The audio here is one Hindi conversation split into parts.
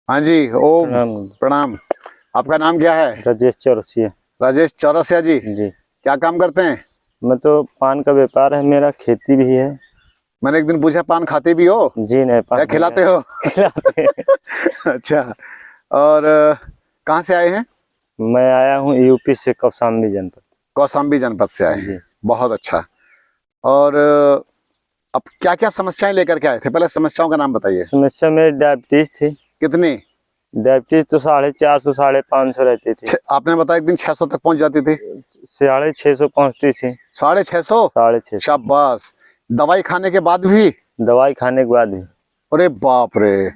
हाँ जी, ओम प्रणाम। प्रणाम। आपका नाम क्या है? राजेश चौरसिया। राजेश चौरसिया जी। जी। क्या काम करते हैं? मैं तो पान का व्यापार है, मेरा खेती भी है। मैंने एक दिन पूछा, पान खाते भी हो जी नहीं, या पान खिलाते हो? खिलाते हैं। अच्छा। और कहाँ से आए हैं? मैं आया हूँ यूपी से, कौशाम्बी जनपद। कौशाम्बी जनपद से आए हैं। जी। बहुत अच्छा। और अब क्या क्या समस्याएं लेकर के आए थे? पहले समस्याओं का नाम बताइए। समस्या में डायबिटीज थी। कितनी? डायबिटीज तो 450 550 रहती थी। आपने बताया एक दिन 600 तक पहुंच जाती थी। 650 पहुँचती थी। 650? 650। शाबाश। दवाई खाने के बाद भी? दवाई खाने के बाद भी। अरे बाप रे।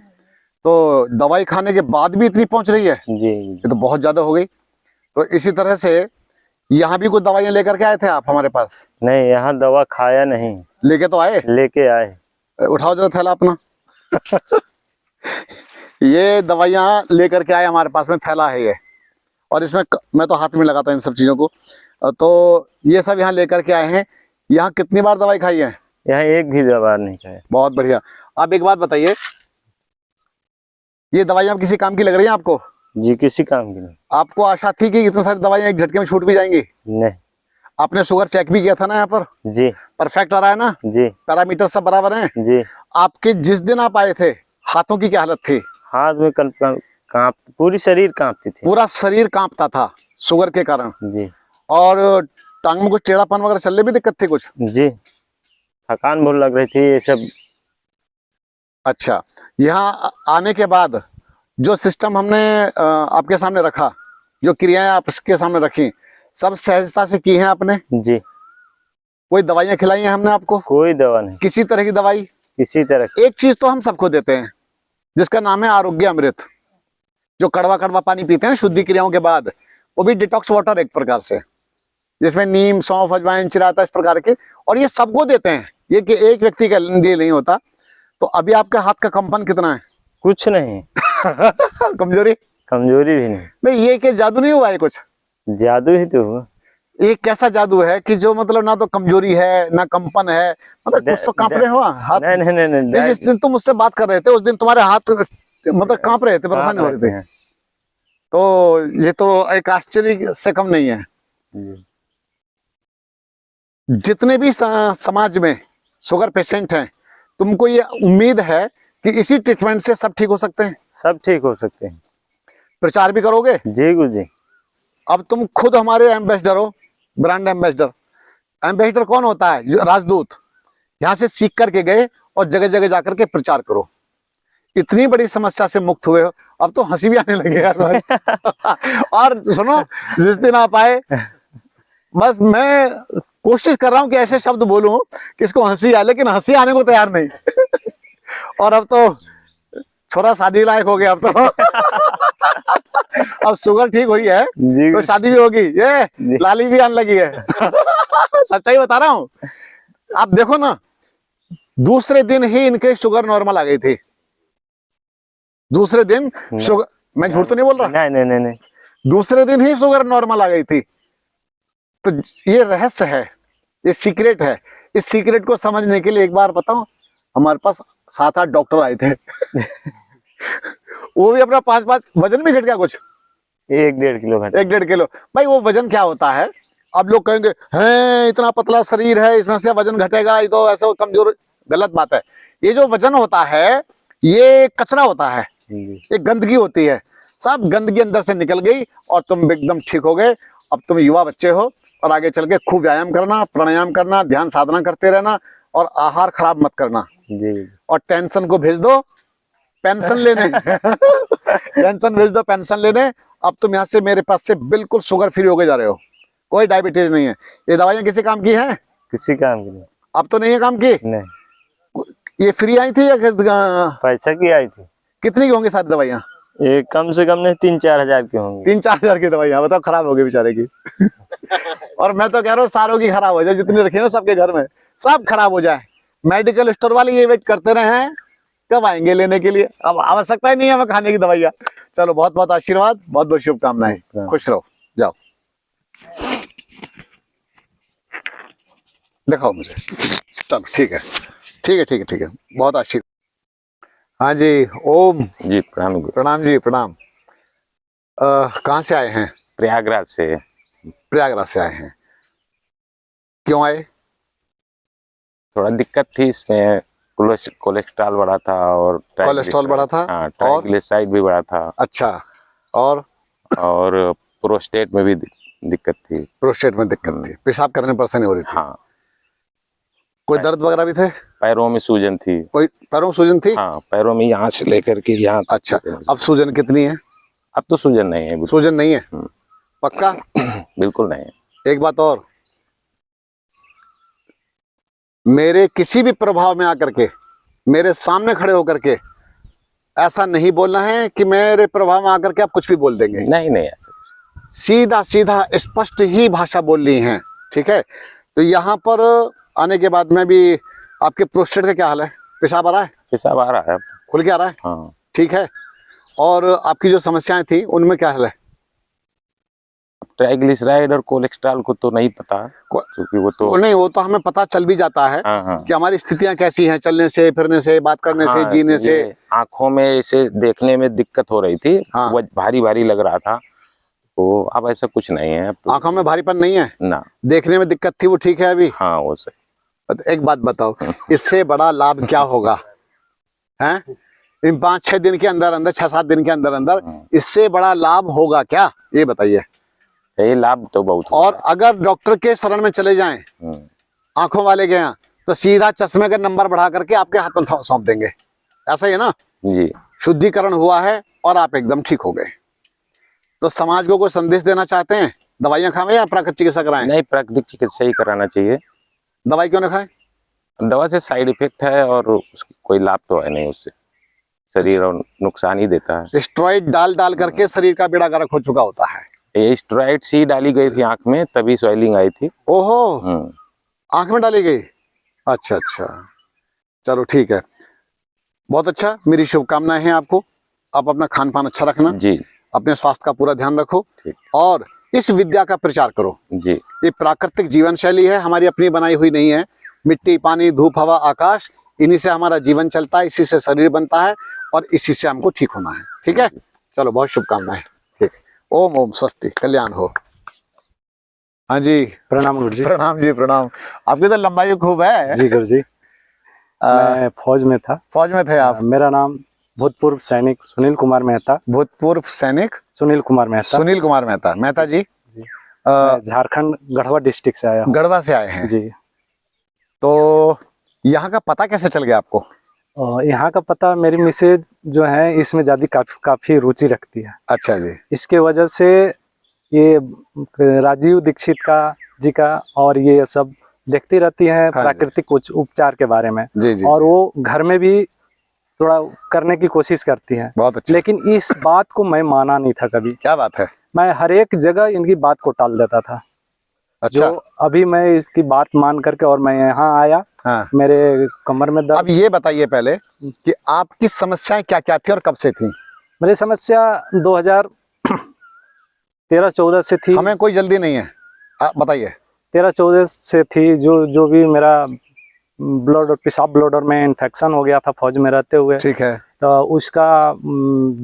तो दवाई खाने के बाद भी इतनी पहुंच रही है? जी। ये तो बहुत ज्यादा हो गई। तो इसी तरह से यहाँ भी कुछ दवाइयाँ लेकर के आए थे आप हमारे पास? नहीं, यहाँ दवा खाया नहीं। लेके तो आए? लेके आए। उठाओ जरा थैला अपना। ये दवाइयाँ लेकर के आए हमारे पास में, थैला है ये। और इसमें मैं तो हाथ में लगाता हूँ इन सब चीजों को। तो ये सब यहाँ लेकर के आए हैं। यहाँ कितनी बार दवाई खाई है? यहाँ एक भी दवा नहीं खाया। बहुत बढ़िया। अब एक बात बताइए, ये दवाइयाँ किसी काम की लग रही है आपको? जी, किसी काम की नहीं। आपको आशा थी कि इतनी सारी दवाइयाँ एक झटके में छूट भी जाएंगी? नहीं। आपने शुगर चेक भी किया था ना यहाँ पर? जी। परफेक्ट आ रहा है ना? जी। पैरामीटर सब बराबर हैं? जी। आपके जिस दिन आप आए थे, हाथों की क्या हालत थी? हाथ में कांप, पूरी शरीर कांपती थी। पूरा शरीर कांपता था शुगर के कारण। जी। और टांग में कुछ टेढ़ापन वगैरह, चलने भी दिक्कत थी कुछ? जी, थकान बहुत लग रही थी, ये सब। अच्छा। यहाँ आने के बाद जो सिस्टम हमने आपके सामने रखा, जो क्रियाएं आपके सामने रखी, सब सहजता से की हैं आपने? जी। कोई दवाइयाँ खिलाई हैं हमने आपको? कोई दवा नहीं, किसी तरह की दवाई? किसी तरह की। एक चीज तो हम सबको देते हैं, जिसका नाम है आरोग्य अमृत। जो कड़वा कड़वा पानी पीते हैं शुद्धि क्रियाओं के बाद, वो भी डिटॉक्स वाटर एक प्रकार से, जिसमें नीम, सौंफ, अजवाइन, चिराता, इस प्रकार के। और ये सबको देते हैं, ये कि एक व्यक्ति के लिए नहीं होता। तो अभी आपके हाथ का कंपन कितना है? कुछ नहीं। कमजोरी? कमजोरी भी नहीं। नहीं, ये कि जादू नहीं हुआ है कुछ? जादू ही तो हुआ। ये कैसा जादू है कि जो मतलब ना तो कमजोरी है ना कंपन है, मतलब कुछ तो कांप रहे हो हाथ? नहीं नहीं नहीं, नहीं। जिस दिन तुम मुझसे बात कर रहे थे, उस दिन तुम्हारे हाथ मतलब कांप रहे थे, परेशानी हो रही थी। तो ये तो एक आश्चर्य से कम नहीं है। जितने भी समाज में शुगर पेशेंट हैं, तुमको ये उम्मीद है कि इसी ट्रीटमेंट से सब ठीक हो सकते हैं? सब ठीक हो सकते हैं। प्रचार भी करोगे? जी गुरुजी। अब तुम खुद हमारे एम्बेसडर हो, ब्रांड एम्बेसडर। एम्बेसडर कौन होता है? जो राजदूत। यहाँ से सीख करके गए और जगह जगह जाकर के प्रचार करो। इतनी बड़ी समस्या से मुक्त हुए हो, अब तो हंसी भी आने लगे यार। और सुनो, जिस दिन आप आए, बस मैं कोशिश कर रहा हूं कि ऐसे शब्द बोलूं कि इसको हंसी आए, लेकिन हंसी आने को तैयार नहीं। और अब तो छोरा शादी लायक हो गया अब तो। अब शुगर ठीक हुई है तो शादी भी होगी, ये लाली भी आने लगी है। सच्चाई बता रहा हूं। आप देखो ना, दूसरे दिन ही इनके शुगर नॉर्मल आ गई थी। दूसरे दिन शुगर, मैं झूठ तो नहीं बोल रहा? नहीं नहीं नहीं नहीं। दूसरे दिन ही शुगर नॉर्मल आ गई थी। तो ये रहस्य है, ये सीक्रेट है। इस सीक्रेट को समझने के लिए एक बार बताऊं, हमारे पास 7-8 डॉक्टर आए थे। वो भी अपना 5-5 वजन भी घट गया कुछ, 1-1.5 किलो घटा। 1-1.5 किलो। भाई वो वजन क्या होता है? अब लोग कहेंगे हैं इतना पतला शरीर है, इसमें से वजन घटेगा, ये तो ऐसा कमजोर। गलत बात है। ये जो वजन होता है, ये कचरा होता है, ये गंदगी होती है। सब गंदगी अंदर से निकल गई और तुम एकदम ठीक हो गए। अब तुम युवा बच्चे हो और आगे चल के खूब व्यायाम करना, प्राणायाम करना, ध्यान साधना करते रहना और आहार खराब मत करना। और टेंशन को भेज दो पेंशन लेने। टेंशन भेज दो पेंशन लेने। अब तुम यहाँ से मेरे पास से बिल्कुल शुगर फ्री होके जा रहे हो, कोई डायबिटीज नहीं है। ये दवाइयाँ किसी काम की हैं? किसी काम की नहीं। अब तो नहीं है काम की? नहीं। ये फ्री आई थी या पैसा की आई थी? कितनी की होंगी सारी दवाइयाँ? ये कम से कम नहीं 3-4 हजार की होंगी। 3-4 हजार की दवाइयाँ, बताओ, खराब हो गई बेचारे की। और मैं तो कह रहा हूँ सारों की खराब हो जाए, जितनी रखी है ना सबके घर में, सब खराब हो जाए। मेडिकल स्टोर वाले ये वेट करते रहे हैं कब आएंगे लेने के लिए। अब आवश्यकता ही नहीं है हमें खाने की दवाइयाँ। चलो, बहुत बहुत आशीर्वाद, बहुत बहुत शुभकामनाएं। खुश रहो, जाओ, दिखाओ मुझे। चलो ठीक है, ठीक है, ठीक है, ठीक है, बहुत आशीर्वाद। हाँ जी, ओम। जी प्रणाम गुरु। प्रणाम जी, प्रणाम। कहाँ से आए हैं? प्रयागराज से। प्रयागराज से आए हैं। क्यों आए? थोड़ा दिक्कत थी इसमें, कोलेस्ट्रॉल बढ़ा था और कोलेस्ट्रॉल बढ़ा था हाँ, और ट्राइग्लिसराइड भी बढ़ा था। अच्छा, और प्रोस्टेट में भी दिक्कत थी। प्रोस्टेट में दिक्कत थी, पेशाब करने में परेशानी हो रही थी। हाँ, कोई दर्द वगैरह भी थे? पैरों में सूजन थी। कोई पैरों में सूजन थी? हाँ, पैरों में यहाँ से लेकर के यहाँ तक अच्छा, सूजन। अब सूजन कितनी है? अब तो सूजन नहीं है। सूजन नहीं है? पक्का? बिल्कुल नहीं है। एक बात और, मेरे किसी भी प्रभाव में आकर के मेरे सामने खड़े होकर के ऐसा नहीं बोलना है कि मेरे प्रभाव में आकर के आप कुछ भी बोल देंगे। नहीं नहीं, ऐसा सीधा सीधा स्पष्ट ही भाषा बोल रही हैं, ठीक है? तो यहाँ पर आने के बाद में भी आपके प्रोस्टेट का क्या हाल है? पेशाब आ रहा है? पेशाब आ रहा है। खुल के आ रहा है? हाँ, ठीक है। और आपकी जो समस्याएं थी उनमें क्या हाल है? ट्राइग्लिसराइड और कोलेस्ट्रॉल को तो नहीं पता, क्योंकि वो तो नहीं, वो तो हमें पता चल भी जाता है। हाँ हाँ कि हमारी स्थितियां कैसी हैं, चलने से, फिरने से, बात करने से, हाँ, जीने से। आंखों में इसे देखने में दिक्कत हो रही थी। हाँ। वो भारी भारी लग रहा था। तो अब ऐसा कुछ नहीं है। अब तो आंखों में भारीपन नहीं है ना। देखने में दिक्कत थी, वो ठीक है अभी? हाँ, वो सही। तो एक बात बताओ, इससे बड़ा लाभ क्या होगा? हैं? इन 5-6 दिन के अंदर अंदर, 6-7 दिन के अंदर अंदर इससे बड़ा लाभ होगा क्या, ये बताइए। ये लाभ तो बहुत और अगर डॉक्टर के शरण में चले जाएं, आंखों वाले के यहाँ, तो सीधा चश्मे का नंबर बढ़ा करके आपके हाथ में सौंप देंगे। ऐसा ही है ना जी। शुद्धिकरण हुआ है और आप एकदम ठीक हो गए। तो समाज को कोई संदेश देना चाहते हैं? दवाइयां खाएं या प्राकृतिक चिकित्सा कराएं? नहीं, प्राकृतिक चिकित्सा ही कराना चाहिए। दवाई क्यों ना खाएं? दवा से साइड इफेक्ट है और कोई लाभ तो है नहीं उससे, शरीर और नुकसान ही देता है। स्टेरॉइड डाल डाल करके शरीर का बेड़ा गर्क हो चुका होता है। ये स्टेरॉइड्स ही डाली गई थी आंख में, तभी स्वेलिंग आई थी। ओहो, आंख में डाली गई? अच्छा अच्छा, चलो ठीक है, बहुत अच्छा। मेरी शुभकामनाएं हैं आपको। आप अपना खान पान अच्छा रखना जी, अपने स्वास्थ्य का पूरा ध्यान रखो ठीक। और इस विद्या का प्रचार करो जी। ये प्राकृतिक जीवन शैली है, हमारी अपनी बनाई हुई नहीं है। मिट्टी, पानी, धूप, हवा, आकाश, इन्हीं से हमारा जीवन चलता है, इसी से शरीर बनता है और इसी से हमको ठीक होना है। ठीक है, चलो बहुत शुभकामनाएं। ठीक, ओम ओम स्वस्ति, कल्याण हो। हाँ जी, प्रणाम गुरु जी। प्रणाम जी, प्रणाम। आपकी तो लंबाई खूब है जी गुरु जी। मैं फौज में था। फौज में थे आप? मेरा नाम भूतपूर्व सैनिक सुनील कुमार मेहता। भूतपूर्व सैनिक सुनील कुमार मेहता। सुनील कुमार मेहता। मेहता जी, जी। झारखंड गढ़वा डिस्ट्रिक्ट से आया हूँ। गढ़वा से आए हैं जी। तो यहाँ का पता कैसे चल गया आपको? यहाँ का पता, मेरी मिसेज जो है इसमें ज्यादा काफी रुचि रखती है। अच्छा जी। इसके वजह से ये राजीव दीक्षित जी का और ये सब देखती रहती है। हाँ, प्राकृतिक उपचार के बारे में। जी, और वो घर में भी थोड़ा करने की कोशिश करती है। बहुत अच्छा। लेकिन इस बात को मैं माना नहीं था कभी। क्या बात है? मैं हर एक जगह इनकी बात को टाल देता था। अच्छा। जो अभी मैं इसकी बात मान करके और मैं यहाँ आया। हाँ। मेरे कमर में दर्द। अब ये बताइए पहले कि आपकी समस्याएं क्या क्या थी और कब से थी? मेरी समस्या 2013-14 से थी। हमें कोई जल्दी नहीं है, आप बताइए। 13-14 से थी। जो भी मेरा ब्लड और पेशाब ब्लडर में इन्फेक्शन हो गया था फौज में रहते हुए। ठीक है। तो उसका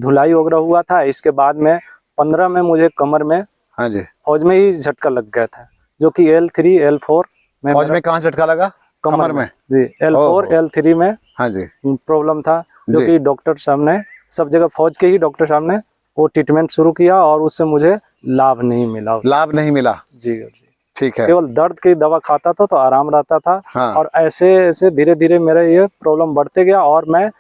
धुलाई वगैरह हुआ था। इसके बाद में 15 में मुझे कमर में, हाँ जी, फौज में ही झटका लग गया था, जो कि L3 L4 में। फौज में कहाँ झटका लगा? कमर में? जी, L4 L3 में हाँ जी प्रॉब्लम था, जो कि डॉक्टर साहब ने सब जगह, फौज के ही डॉक्टर साहब ने वो ट्रीटमेंट शुरू किया और उससे मुझे लाभ नहीं मिला। लाभ नहीं मिला? जी। ठीक है। केवल दर्द की दवा खाता था तो आराम रहता था। हाँ। और ऐसे ऐसे धीरे धीरे मेरा ये प्रॉब्लम बढ़ते गया और मैं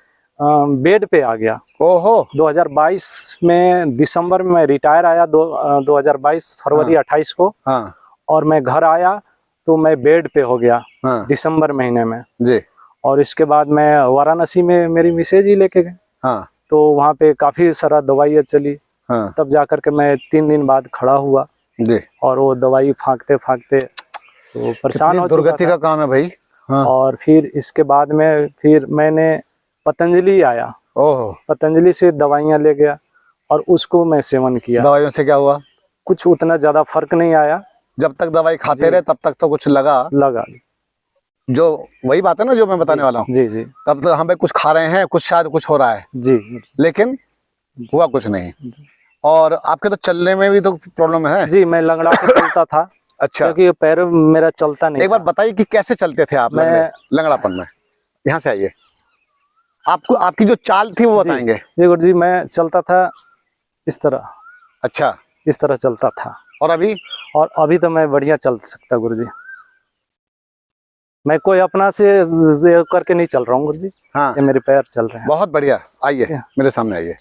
बेड पे आ गया। ओहो। 2022 में दिसंबर में मैं रिटायर आया, 2022 फरवरी 28 को। हाँ। और मैं घर आया तो मैं बेड पे हो गया। हाँ। दिसंबर महीने में जी। और इसके बाद मैं वाराणसी में मेरी मिसेज ही लेके गए। हाँ। तो वहाँ पे काफी सारा दवाइयाँ चली। हाँ। तब जाकर के मैं 3 दिन बाद खड़ा हुआ जी। और वो दवाई फाँकते फाँकते तो परेशान हो चुका दुर्गति था। का काम है भाई। हाँ। और फिर इसके बाद में फिर मैंने पतंजलि आया। ओहो। पतंजलि से दवाइयाँ ले गया और उसको मैं सेवन किया। दवाइयों से क्या हुआ? कुछ उतना ज्यादा फर्क नहीं आया। जब तक दवाई खाते रहे तब तक तो कुछ लगा? जो वही बात है ना जो मैं बताने वाला हूँ। जी जी तब तो हमें कुछ खा रहे हैं, कुछ शायद कुछ हो रहा है, जी लेकिन हुआ कुछ नहीं। और आपके तो चलने में भी तो प्रॉब्लम है। जी, मैं लंगड़ा के चलता था अच्छा, क्योंकि पैर मेरा चलता नहीं एक बार था। बताइए कि कैसे चलते थे आप लंगड़ापन में। यहाँ से आइए, आपको आपकी जो चाल थी वो जी बताएंगे। जी गुरुजी, मैं चलता था इस तरह, अच्छा, इस तरह चलता था। और अभी? और अभी तो मैं बढ़िया चल सकता गुरुजी। मैं कोई अपना से करके नहीं चल रहा हूँ गुरुजी, हाँ, ये मेरे पैर चल रहे हैं। बहुत बढ़िया। आइए मेरे सामने आइए।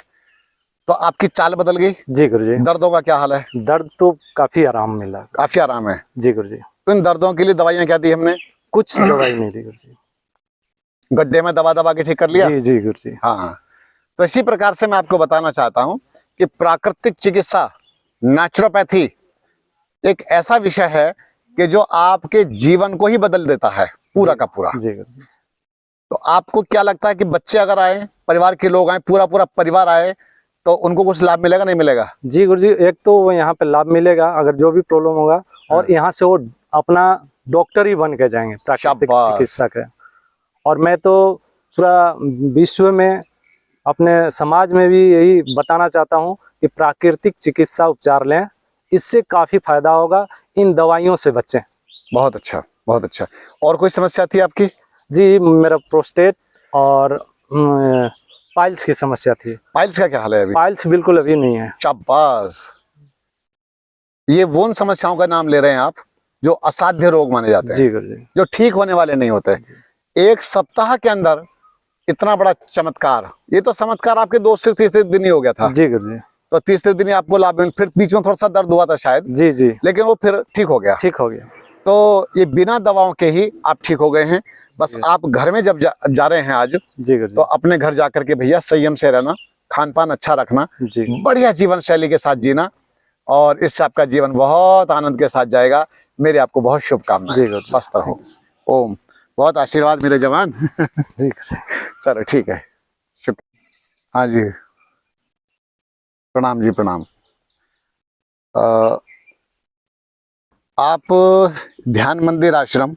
तो आपकी चाल बदल गई। जी गुरुजी। दर्दों का क्या हाल है? दर्द तो काफी आराम मिला। काफी आराम है। जी गुरुजी। तो इन दर्दों के लिए दवाइयाँ क्या दी हमने? कुछ दवाई नहीं दी गुरुजी। गड्ढे में दबा दबा के ठीक कर लिया। जी जी गुरुजी। हाँ, तो इसी प्रकार से मैं आपको बताना चाहता हूँ कि प्राकृतिक चिकित्सा, नेचुरोपैथी एक ऐसा विषय है कि जो आपके जीवन को ही बदल देता है पूरा का पूरा। जी गुरुजी। तो आपको क्या लगता है कि बच्चे अगर आए, परिवार के लोग आए, पूरा पूरा परिवार आए, तो उनको कुछ लाभ मिलेगा नहीं मिलेगा? जी गुरुजी, एक तो वो यहाँ पे लाभ मिलेगा अगर जो भी प्रॉब्लम होगा, और यहाँ से वो अपना डॉक्टर ही बन के जाएंगे प्राकृतिक शाबाश। चिकित्सा के। और मैं तो पूरा विश्व में, अपने समाज में भी यही बताना चाहता हूँ कि प्राकृतिक चिकित्सा उपचार लें, इससे काफी फायदा होगा, इन दवाइयों से बचें। बहुत अच्छा, बहुत अच्छा। और कोई समस्या थी आपकी? जी, मेरा प्रोस्टेट और पाइल्स की समस्या थी। पाइल्स का क्या हाल है अभी? पाइल्स बिल्कुल अभी नहीं है। शाबाश। ये वो उन समस्याओं का नाम ले रहे हैं आप जो असाध्य रोग माने जाते हैं, जी गुरुजी। जो ठीक होने वाले नहीं होते। एक सप्ताह के अंदर इतना बड़ा चमत्कार, ये तो चमत्कार आपके 2 से 3 दिन ही हो गया था। जी गुरुजी। तो 3 दिन ही आपको लाभ मिल, फिर बीच में थोड़ा सा दर्द हुआ था शायद, जी जी, लेकिन वो फिर ठीक हो गया। ठीक हो गया। तो ये बिना दवाओं के ही आप ठीक हो गए हैं। बस आप घर में जब जा रहे हैं आज, जी गुरुजी। तो अपने घर जाकर के भैया संयम से रहना, खान पान अच्छा रखना, जी बढ़िया जीवन शैली के साथ जीना, और इससे आपका जीवन बहुत आनंद के साथ जाएगा। मेरी आपको बहुत शुभकामनाएं। स्वस्थ रहो। ओम। बहुत आशीर्वाद मेरे जवान। चलो ठीक है, शुक्र। हाँ जी, प्रणाम जी, प्रणाम। आप ध्यान मंदिर आश्रम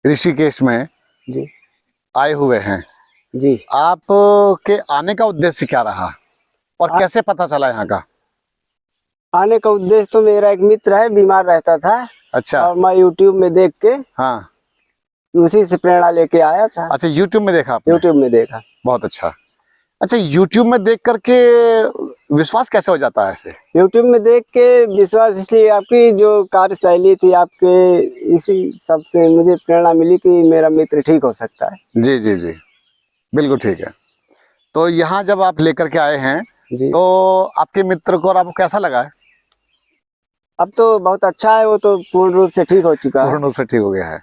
ऋषिकेश में जी आए हुए हैं। जी, आप के आने का उद्देश्य क्या रहा और कैसे पता चला यहाँ का? आने का उद्देश्य तो मेरा एक मित्र है, बीमार रहता था। अच्छा। और मैं YouTube में देख के हाँ, उसी से प्रेरणा लेके आया था। अच्छा, YouTube में देखा आपने? YouTube में देखा। बहुत अच्छा। अच्छा, YouTube में देख करके विश्वास कैसे हो जाता है ऐसे? YouTube में देख के विश्वास इसलिए, आपकी जो कार्यशैली थी आपके, इसी सब से मुझे प्रेरणा मिली कि मेरा मित्र ठीक हो सकता है। जी जी जी, बिल्कुल ठीक है। तो यहाँ जब आप लेकर के आए हैं, जी, तो आपके मित्र को और आपको कैसा लगा है? अब तो बहुत अच्छा है, वो तो पूर्ण रूप से ठीक हो चुका है। पूर्ण रूप से ठीक हो गया है।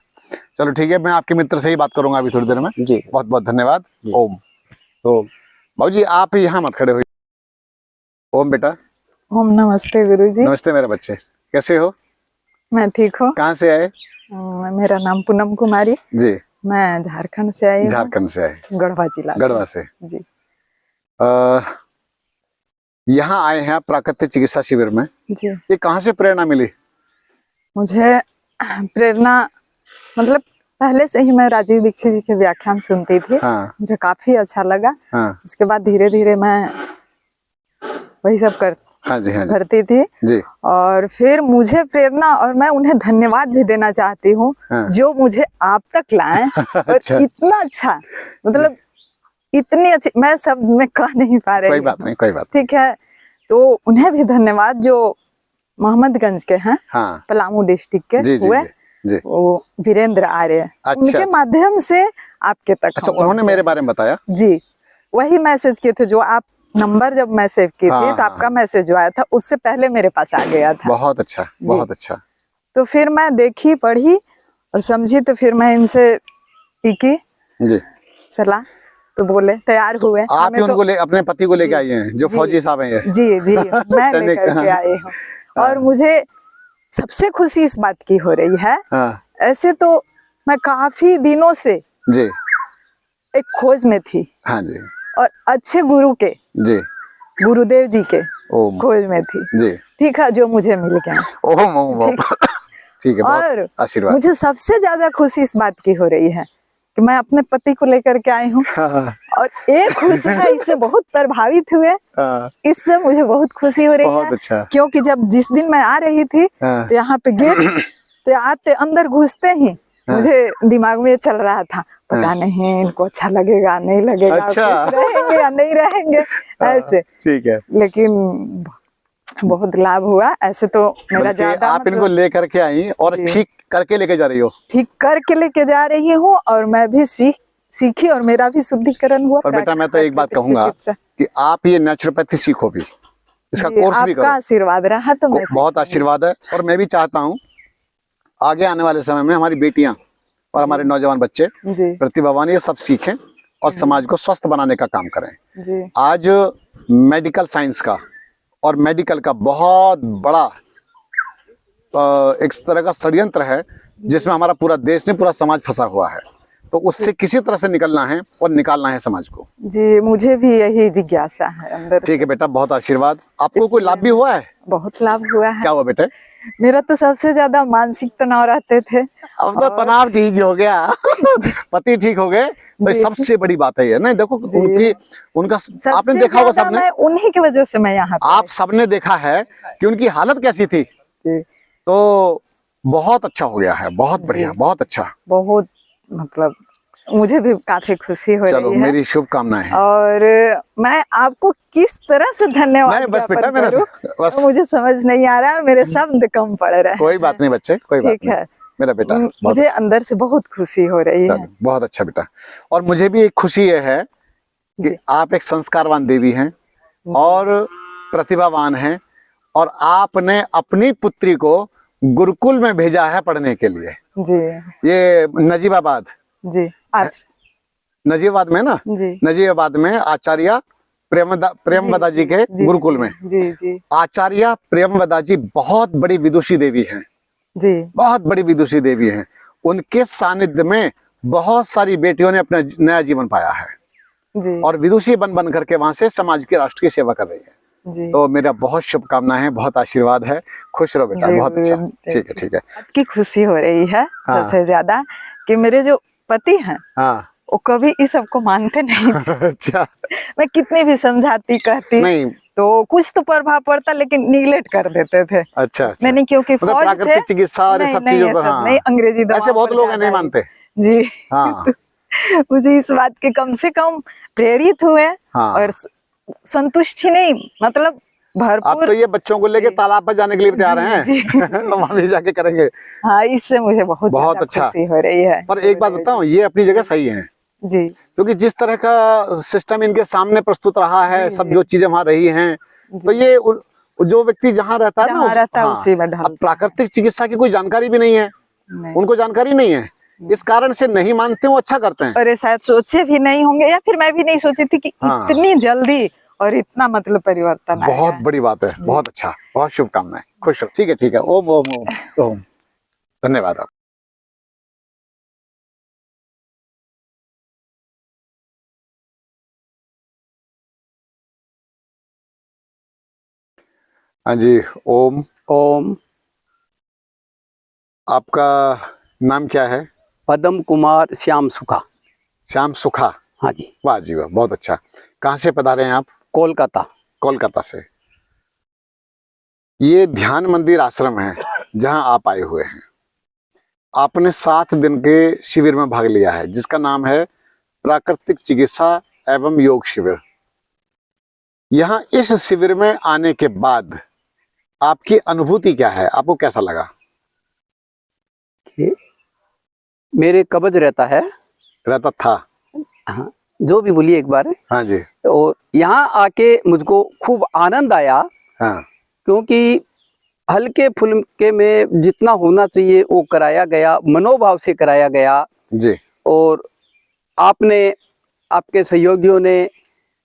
चलो ठीक है, मैं आपके मित्र से ही बात करूंगा अभी थोड़ी देर में। जी, बहुत बहुत धन्यवाद। ओम। ओम। बाबूजी आप यहाँ मत खड़े हुए। ओम बेटा। ओम नमस्ते गुरुजी। नमस्ते मेरे बच्चे, कैसे हो? मैं ठीक हूँ। कहाँ से आए? मेरा नाम पूनम कुमारी। जी। मैं झारखंड से आई हूँ। झारखंड से आए? गढ़वा जिला गढ़वा से। जी। यहाँ आए हैं आप प्राकृतिक चिकित्सा शिविर में। जी, ये कहाँ से प्रेरणा मिली? मुझे प्रेरणा, मतलब पहले से ही मैं राजीव दीक्षित जी के व्याख्यान सुनती थी। हाँ मुझे काफी अच्छा लगा। हाँ उसके बाद धीरे धीरे मैं वही सब हाँ जी, हाँ जी करती थी। जी। और फिर मुझे प्रेरणा, और मैं उन्हें धन्यवाद भी देना चाहती हूँ हाँ। जो मुझे आप तक लाए। और अच्छा। इतना अच्छा, मतलब इतनी अच्छी, मैं शब्द में कह नहीं पा रही। कोई बात नहीं, कोई बात। ठीक है, तो उन्हें भी धन्यवाद जो मोहम्मदगंज के हैं, हाँ पलामू डिस्ट्रिक्ट के जी जी हुए, जी जी। वो वीरेंद्र आर्य। अच्छा, उनके अच्छा। माध्यम से आपके तक अच्छा, हम उन्होंने पहुंचे। मेरे बारे में बताया। जी, वही मैसेज किए थे जो आप नंबर जब मैं सेव की हाँ, थी तो आपका मैसेज जो आया था उससे पहले मेरे पास आ गया था। बहुत अच्छा, बहुत अच्छा। तो फिर मैं देखी, पढ़ी और समझी, तो फिर मैं इनसे की जी। सलाह, तो बोले तैयार हुए। आप ही उनको अपने पति को लेके आई हैं जो जी, फौजी साहब हैं ये? जी जी, मैं सैनिक, लेकर के हाँ। आई हूँ। और मुझे सबसे खुशी इस बात की हो रही है, हाँ ऐसे तो मैं काफी दिनों से जी, एक खोज में थी, हाँ जी और अच्छे गुरु के, जी, गुरुदेव जी के ओम खोज में थी। जी। ठीक है, जो मुझे मिल गया। ओम ओम ओम। ठीक है, बहुत और आशीर्वाद। मुझे सबसे ज्यादा खुशी इस बात की हो रही है कि मैं अपने पति को लेकर के आई हूँ हाँ, और एक खुश है, इससे बहुत प्रभावित हुए, हाँ, इससे मुझे बहुत खुशी हो रही बहुत है। अच्छा। क्योंकि जब जिस दिन मैं आ रही थी हाँ, तो यहाँ पे गेट पे आते अंदर घुसते ही मुझे दिमाग में ये चल रहा था, पता नहीं इनको अच्छा लगेगा नहीं लगेगा, अच्छा। खुश रहेंगे या नहीं रहेंगे ऐसे। ठीक है। लेकिन बहुत लाभ हुआ। ऐसे तो मेरा बल्कि ज्यादा आप इनको मतलब लेकर के आई और जी। ठीक करके लेके जा रही हो। ठीक करके लेके जा रही हूँ और मैं भी सीखी और मेरा भी शुद्धिकरण हुआ। और बेटा मैं तो एक बात प्राकृतिक कहूंगा चिकित्सा। कि आप ये नेचुरोपैथी सीखो भी, इसका जी, कोर्स भी आपका करो। आशीर्वाद रहा तो मैं बहुत आशीर्वाद है। और मैं भी चाहता हूँ आगे आने वाले समय में हमारी बेटियां और हमारे नौजवान बच्चे जी प्रतिभावान ये सब सीखें और समाज को स्वस्थ बनाने का काम करें। जी आज मेडिकल साइंस का और मेडिकल का बहुत बड़ा एक तरह का षड्यंत्र है जिसमें हमारा पूरा देश नहीं पूरा समाज फंसा हुआ है। तो उससे किसी तरह से निकलना है और निकालना है समाज को। जी, मुझे भी यही जिज्ञासा है अंदर ठीक है बेटा, बहुत आशीर्वाद। आपको कोई लाभ भी हुआ है? बहुत लाभ हुआ है। क्या हुआ बेटे? मेरा तो सबसे ज्यादा मानसिक तनाव रहते थे। अब तो तनाव ठीक हो गया पति ठीक हो गए तो जी। सबसे बड़ी बात है ये। नहीं देखो उनका आपने सबसे देखा होगा ज्यादा सबने, मैं उन्हीं की वजह से मैं यहाँ पे आप सबने देखा है कि उनकी हालत कैसी थी। जी, तो बहुत अच्छा हो गया है, बहुत बढ़िया, बहुत अच्छा। बहुत मतलब मुझे भी काफी खुशी हो चलो रही है। मेरी शुभकामनाएं हैं। और मैं आपको किस तरह से धन्यवाद नहीं बस बेटा ज्ञापन मेरा करूं, बस तो मुझे समझ नहीं आ रहा है, मेरे शब्द कम पड़ रहे हैं। कोई बात नहीं बच्चे, कोई बात ठीक नहीं। है। मेरा बेटा बहुत मुझे अच्छा। अंदर से बहुत खुशी हो रही है। चलो बहुत अच्छा बेटा। और मुझे भी एक खुशी ये है कि जी। आप एक संस्कारवान देवी हैं और प्रतिभावान हैं और आपने अपनी पुत्री को गुरुकुल में भेजा है पढ़ने के लिए। जी ये नजीबाबाद जी आज नजीबाबाद में ना, जी नजीबाबाद में आचार्य प्रेमवदा जी के गुरुकुल में। जी जी आचार्य प्रेमवदा जी बहुत बड़ी विदुषी देवी हैं, जी बहुत बड़ी विदुषी देवी हैं। उनके सानिध्य में बहुत सारी बेटियों ने अपना नया जीवन पाया है जी और विदुषी बन करके वहां से समाज की राष्ट्र की सेवा कर रही है। जी। तो मेरा बहुत शुभकामनाएं हैं, बहुत आशीर्वाद है। खुश रहो बेटा, जी, बहुत अच्छा। जी, ठीक है ठीक है। आपकी खुशी हो रही है हाँ। सबसे ज्यादा कि मेरे जो पति हैं हाँ वो कभी इस सबको मानते नहीं थे। अच्छा। मैं कितनी भी समझाती कहती नहीं तो कुछ तो प्रभाव पड़ता लेकिन निगलेक्ट कर देते थे। अच्छा अच्छा। मैंने क्योंकि मतलब फौज थे, प्राकृतिक चिकित्सा और ये नहीं, सब नहीं, चीजों ये पर सब हाँ नहीं, अंग्रेजी दवाओं ऐसे बहुत पर लोग हैं ज्यादा नहीं ही। मानते। जी हाँ मुझे इस बात के कम से कम प्रेरित हुए हाँ। और संतुष्टि नहीं मतलब आप भरपूर। तो ये बच्चों को लेके तालाब पर जाने के लिए भी तैयार हैं जी, वहां भी जाके करेंगे। हाँ इससे मुझे बहुत बहुत ज्यादा अच्छा। खुशी हो रही है। पर एक बात बताऊं, ये अपनी जगह सही है जी क्योंकि जिस तरह का सिस्टम इनके सामने प्रस्तुत रहा है, जी, सब जी। जो चीजें वहां रही हैं, तो ये जो व्यक्ति जहाँ रहता है ना जहाँ रहता है हाँ, उसी में अब ढलता है। प्राकृतिक चिकित्सा की कोई जानकारी भी नहीं है, नहीं। उनको जानकारी नहीं है, इस कारण से नहीं मानते, वो अच्छा करते हैं। और ये शायद सोचे भी नहीं होंगे या फिर मैं भी नहीं सोची थी कि हाँ। इतनी जल्दी और इतना मतलब परिवर्तन आएगा। बहुत बड़ी बात है, बहुत अच्छा, बहुत शुभकामनाएं। खुश रहो। ठीक है ठीक है। ओम ओम ओम ओम। धन्यवाद आप। हाँ जी। ओम। ओम। आपका नाम क्या है? पदम कुमार श्याम सुखा। श्याम सुखा। हाँ जी। वाह जी वाह, बहुत अच्छा। कहाँ से पधारे हैं आप? कोलकाता। कोलकाता से। ये ध्यान मंदिर आश्रम है जहां आप आए हुए हैं। आपने 7 दिन के शिविर में भाग लिया है जिसका नाम है प्राकृतिक चिकित्सा एवं योग शिविर। यहाँ इस शिविर में आने के बाद आपकी अनुभूति क्या है? आपको कैसा लगा? कि मेरे कब्ज रहता है। रहता था? हाँ, जो भी बोलिए एक बार। हाँ जी। और यहाँ आके मुझको खूब आनंद आया हाँ क्योंकि हल्के फुल्के में जितना होना चाहिए वो कराया गया, मनोभाव से कराया गया। जी। और आपने, आपके सहयोगियों ने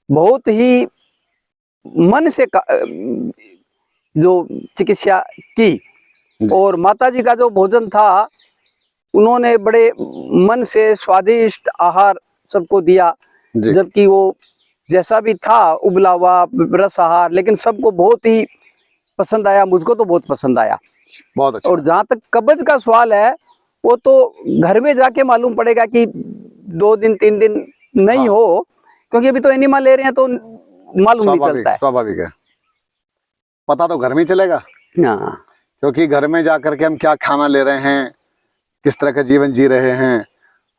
बहुत ही मन से जो चिकित्सा की। और माताजी का जो भोजन था उन्होंने बड़े मन से स्वादिष्ट आहार सबको दिया, जबकि वो जैसा भी था उबला हुआ रस आहार, लेकिन सबको बहुत ही पसंद आया। मुझको तो बहुत पसंद आया। बहुत अच्छा। और जहाँ तक कब्ज का सवाल है, वो तो घर में जाके मालूम पड़ेगा कि 2 दिन 3 दिन नहीं हाँ। हो, क्योंकि अभी तो एनिमा ले रहे हैं तो मालूम नहीं चलता है। स्वाभाविक है। पता तो घर में ही चलेगा, हाँ, क्योंकि घर में जाकर के हम क्या खाना ले रहे हैं, किस तरह का जीवन जी रहे हैं,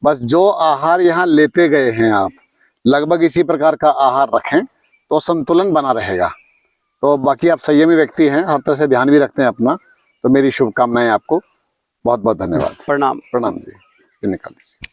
बस जो आहार यहाँ लेते गए हैं आप, लगभग इसी प्रकार का आहार रखें तो संतुलन बना रहेगा। तो बाकी आप संयमी व्यक्ति हैं, हर तरह से ध्यान भी रखते हैं अपना, तो मेरी शुभकामनाएं आपको। बहुत बहुत धन्यवाद। प्रणाम। प्रणाम जी, ये निकाल दीजिए।